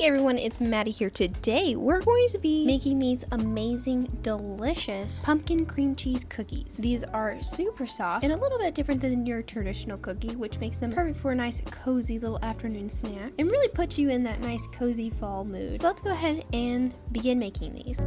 Hey everyone, it's Maddie here. Today we're going to be making these amazing, delicious pumpkin cream cheese cookies. These are super soft and a little bit different than your traditional cookie, which makes them perfect for a nice cozy little afternoon snack and really puts you in that nice cozy fall mood. So let's go ahead and begin making these.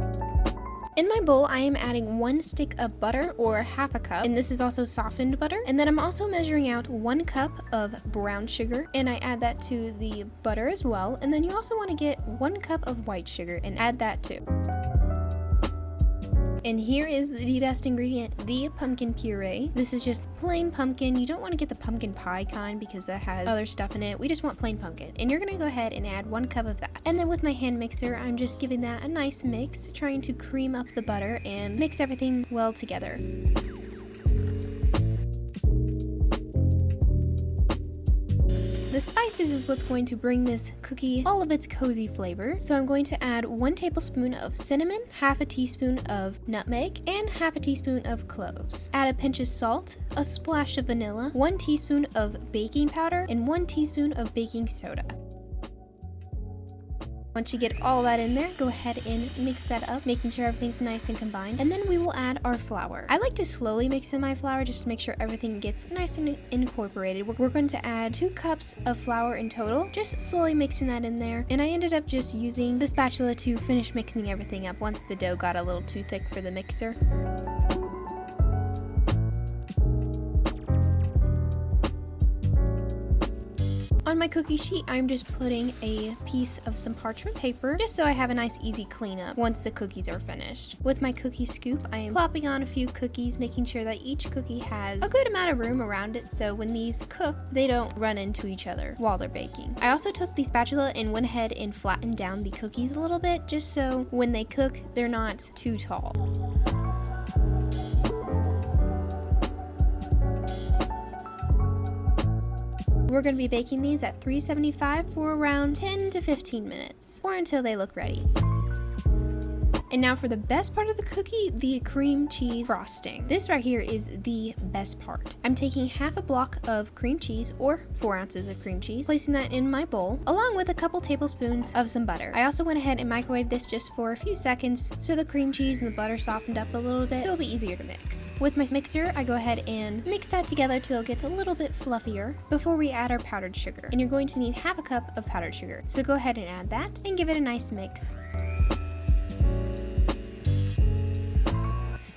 In my bowl, I am adding 1 stick of butter, or half a cup, and this is also softened butter. And then I'm also measuring out 1 cup of brown sugar, and I add that to the butter as well. And then you also want to get 1 cup of white sugar and add that too. And here is the best ingredient, the pumpkin puree. This is just plain pumpkin. You don't want to get the pumpkin pie kind because that has other stuff in it. We just want plain pumpkin. And you're going to go ahead and add 1 cup of that. And then with my hand mixer, I'm just giving that a nice mix, trying to cream up the butter and mix everything well together. The spices is what's going to bring this cookie all of its cozy flavor. So I'm going to add 1 tablespoon of cinnamon, half a teaspoon of nutmeg, and half a teaspoon of cloves. Add a pinch of salt, a splash of vanilla, 1 teaspoon of baking powder, and 1 teaspoon of baking soda. Once you get all that in there, go ahead and mix that up, making sure everything's nice and combined. And then we will add our flour. I like to slowly mix in my flour just to make sure everything gets nice and incorporated. We're going to add 2 cups of flour in total, just slowly mixing that in there. And I ended up just using the spatula to finish mixing everything up once the dough got a little too thick for the mixer. On my cookie sheet, I'm just putting a piece of some parchment paper just so I have a nice easy cleanup once the cookies are finished. With my cookie scoop, I am plopping on a few cookies, making sure that each cookie has a good amount of room around it so when these cook, they don't run into each other while they're baking. I also took the spatula and went ahead and flattened down the cookies a little bit just so when they cook, they're not too tall. We're going to be baking these at 375 for around 10 to 15 minutes, or until they look ready. And now for the best part of the cookie, the cream cheese frosting. This right here is the best part. I'm taking half a block of cream cheese, or 4 ounces of cream cheese, placing that in my bowl, along with a couple tablespoons of some butter. I also went ahead and microwaved this just for a few seconds so the cream cheese and the butter softened up a little bit, so it'll be easier to mix. With my mixer, I go ahead and mix that together till it gets a little bit fluffier before we add our powdered sugar. And you're going to need half a cup of powdered sugar. So go ahead and add that and give it a nice mix.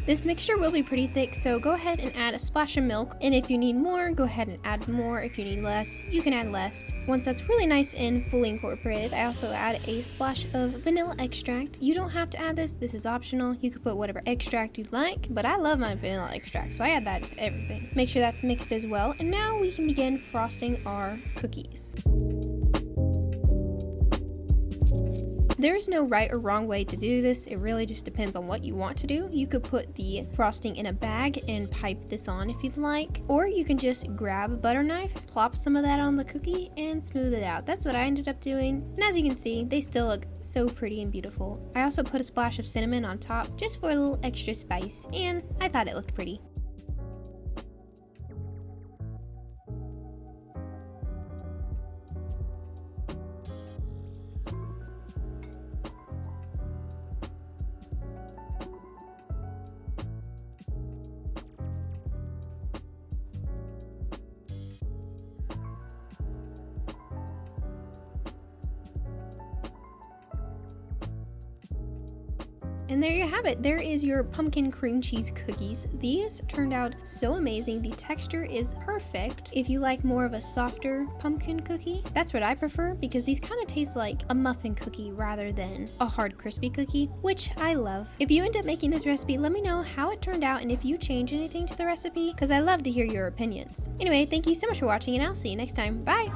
This mixture will be pretty thick, so go ahead and add a splash of milk, and if you need more, go ahead and add more. If you need less, you can add less. Once that's really nice and fully incorporated, I also add a splash of vanilla extract. You don't have to add this is optional. You could put whatever extract you'd like, but I love my vanilla extract, so I add that to everything. Make sure that's mixed as well, and now we can begin frosting our cookies. There's no right or wrong way to do this. It really just depends on what you want to do. You could put the frosting in a bag and pipe this on if you'd like, or you can just grab a butter knife, plop some of that on the cookie, and smooth it out. That's what I ended up doing. And as you can see, they still look so pretty and beautiful. I also put a splash of cinnamon on top just for a little extra spice, and I thought it looked pretty. And there you have it. There is your pumpkin cream cheese cookies. These turned out so amazing. The texture is perfect. If you like more of a softer pumpkin cookie, that's what I prefer because these kind of taste like a muffin cookie rather than a hard crispy cookie, which I love. If you end up making this recipe, let me know how it turned out and if you change anything to the recipe because I love to hear your opinions. Anyway, thank you so much for watching and I'll see you next time. Bye!